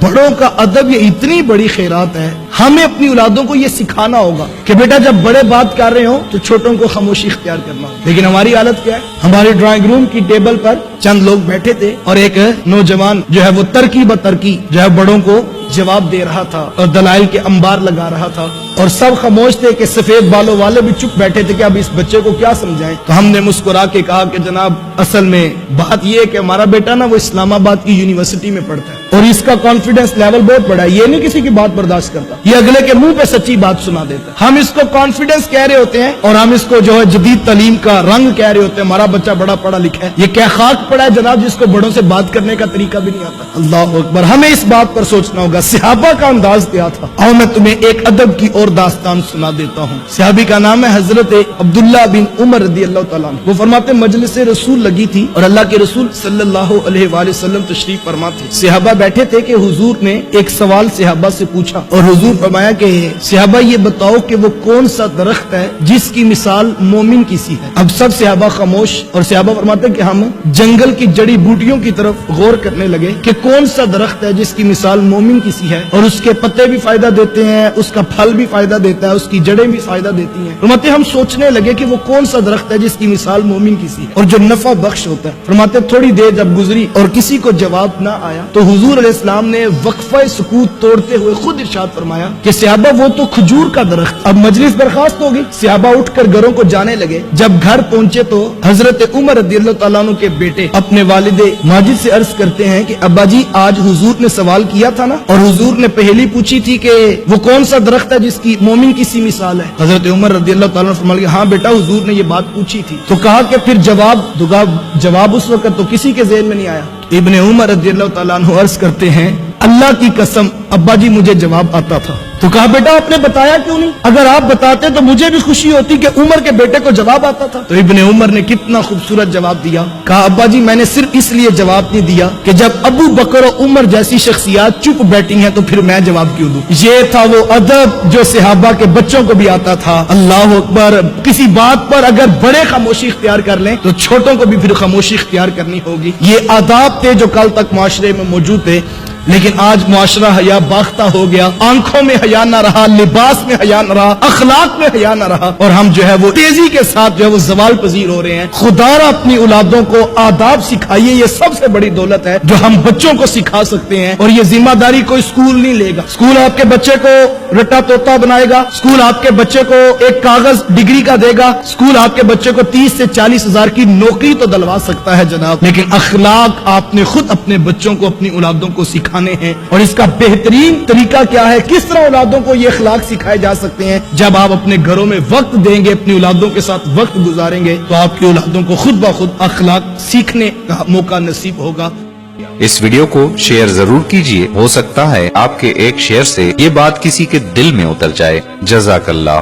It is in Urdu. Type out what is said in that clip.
بڑوں کا ادب یہ اتنی بڑی خیرات ہے، ہمیں اپنی اولادوں کو یہ سکھانا ہوگا کہ بیٹا جب بڑے بات کر رہے ہوں تو چھوٹوں کو خاموشی اختیار کرنا ہو۔ لیکن ہماری حالت کیا ہے؟ ہمارے ڈرائنگ روم کی ٹیبل پر چند لوگ بیٹھے تھے اور ایک نوجوان جو ہے وہ ترکی بترکی جو ہے بڑوں کو جواب دے رہا تھا اور دلائل کے انبار لگا رہا تھا، اور سب خاموش تھے کہ سفید بالوں والے بھی چپ بیٹھے تھے کہ اب اس بچے کو کیا سمجھائیں۔ تو ہم نے مسکرا کے کہا کہ جناب اصل میں بات یہ ہے کہ ہمارا بیٹا نا وہ اسلام آباد کی یونیورسٹی میں پڑھتا ہے اور اس کا کانفیڈنس لیول بہت بڑا ہے، یہ نہیں کسی کی بات برداشت کرتا، یہ اگلے کے منہ پہ سچی بات سنا دیتا ہے۔ ہم اس کو کانفیڈنس کہہ رہے ہوتے ہیں اور ہم اس کو جو ہے جدید تعلیم کا رنگ کہہ رہے ہوتے ہیں، ہمارا بچہ بڑا پڑھا لکھا ہے۔ یہ کیا خاک پڑا ہے جناب جس کو بڑوں سے بات کرنے کا طریقہ بھی نہیں آتا؟ اللہ اکبر، ہمیں اس بات پر سوچنا ہوگا صحابہ کا انداز کیا تھا۔ اور میں تمہیں ایک ادب کی اور داستان سنا دیتا ہوں۔ صحابی کا نام ہے حضرت عبداللہ بن عمر رضی اللہ تعالیٰ عنہ۔ وہ فرماتے مجلس رسول لگی تھی اور اللہ کے رسول صلی اللہ علیہ وآلہ وسلم تشریف فرما تھے۔ صحابہ بیٹھے تھے کہ حضور نے ایک سوال صحابہ سے پوچھا اور حضور فرمایا کہ صحابہ یہ بتاؤ کہ وہ کون سا درخت ہے جس کی مثال مومن کی سی ہے؟ اب سب صحابہ خاموش، اور صحابہ فرماتے کہ ہم جنگل کی جڑی بوٹیوں کی طرف غور کرنے لگے کہ کون سا درخت ہے جس کی مثال مومن کی سی ہے، اور اس کے پتے بھی فائدہ دیتے ہیں، اس کا پھل بھی فائدہ دیتا ہے، اس کی جڑیں بھی فائدہ دیتی ہیں۔ فرماتے ہم سوچنے لگے کہ وہ کون سا درخت ہے جس کی مثال مومن کی سی ہے اور جو نفع بخش ہوتا ہے۔ فرماتے تھوڑی دیر جب گزری اور کسی کو جواب نہ آیا تو حضور علیہ السلام نے وقفہ سکوت توڑتے ہوئے خود ارشاد فرمایا کہ صحابہ وہ تو کھجور کا درخت۔ اب مجلس برخاست ہوگی، صحابہ اٹھ کر گھروں کو جانے لگے۔ جب گھر پہنچے تو حضرت عمر رضی اللہ تعالیٰ عنہ کے بیٹے اپنے والد ماجد سے عرض کرتے ہیں کہ ابا جی آج حضور نے سوال کیا تھا نا، اور حضور نے پہلی پوچھی تھی کہ وہ کون سا درخت ہے جس کی مومن کی سی مثال ہے؟ حضرت عمر رضی اللہ تعالیٰ عنہ فرمایا ہاں بیٹا حضور نے یہ بات پوچھی تھی۔ تو کہا کہ پھر جواب اس وقت تو کسی کے ذہن میں نہیں آیا۔ ابن عمر رضی اللہ تعالیٰ عنہ عرض کرتے ہیں اللہ کی قسم ابا جی مجھے جواب آتا تھا۔ تو کہا بیٹا آپ نے بتایا کیوں نہیں؟ اگر آپ بتاتے تو مجھے بھی خوشی ہوتی کہ عمر کے بیٹے کو جواب آتا تھا۔ تو ابن عمر نے کتنا خوبصورت جواب دیا، کہا ابا جی میں نے صرف اس لیے جواب نہیں دیا کہ جب ابو بکر و عمر جیسی شخصیات چپ بیٹھی ہیں تو پھر میں جواب کیوں دوں؟ یہ تھا وہ ادب جو صحابہ کے بچوں کو بھی آتا تھا۔ اللہ اکبر، کسی بات پر اگر بڑے خاموشی اختیار کر لیں تو چھوٹوں کو بھی پھر خاموشی اختیار کرنی ہوگی۔ یہ آداب تھے جو کل تک معاشرے میں موجود تھے، لیکن آج معاشرہ حیا باختہ ہو گیا، آنکھوں میں حیا نہ رہا، لباس میں حیا نہ رہا، اخلاق میں حیا نہ رہا، اور ہم جو ہے وہ تیزی کے ساتھ جو ہے وہ زوال پذیر ہو رہے ہیں۔ خدا را اپنی اولادوں کو آداب سکھائیے، یہ سب سے بڑی دولت ہے جو ہم بچوں کو سکھا سکتے ہیں، اور یہ ذمہ داری کوئی اسکول نہیں لے گا۔ اسکول آپ کے بچے کو رٹا طوطا بنائے گا، اسکول آپ کے بچے کو ایک کاغذ ڈگری کا دے گا، اسکول آپ کے بچے کو 30 سے 40 ہزار کی نوکری تو دلوا سکتا ہے جناب، لیکن اخلاق آپ نے خود اپنے بچوں کو اپنی اولادوں کو سکھانے ہیں۔ اور اس کا بہترین طریقہ کیا ہے؟ کس طرح اولادوں کو یہ اخلاق سکھائے جا سکتے ہیں؟ جب آپ اپنے گھروں میں وقت دیں گے، اپنی اولادوں کے ساتھ وقت گزاریں گے تو آپ کی اولادوں کو خود بخود اخلاق سیکھنے کا موقع نصیب ہوگا۔ اس ویڈیو کو شیئر ضرور کیجئے، ہو سکتا ہے آپ کے ایک شیئر سے یہ بات کسی کے دل میں اتر جائے۔ جزاک اللہ۔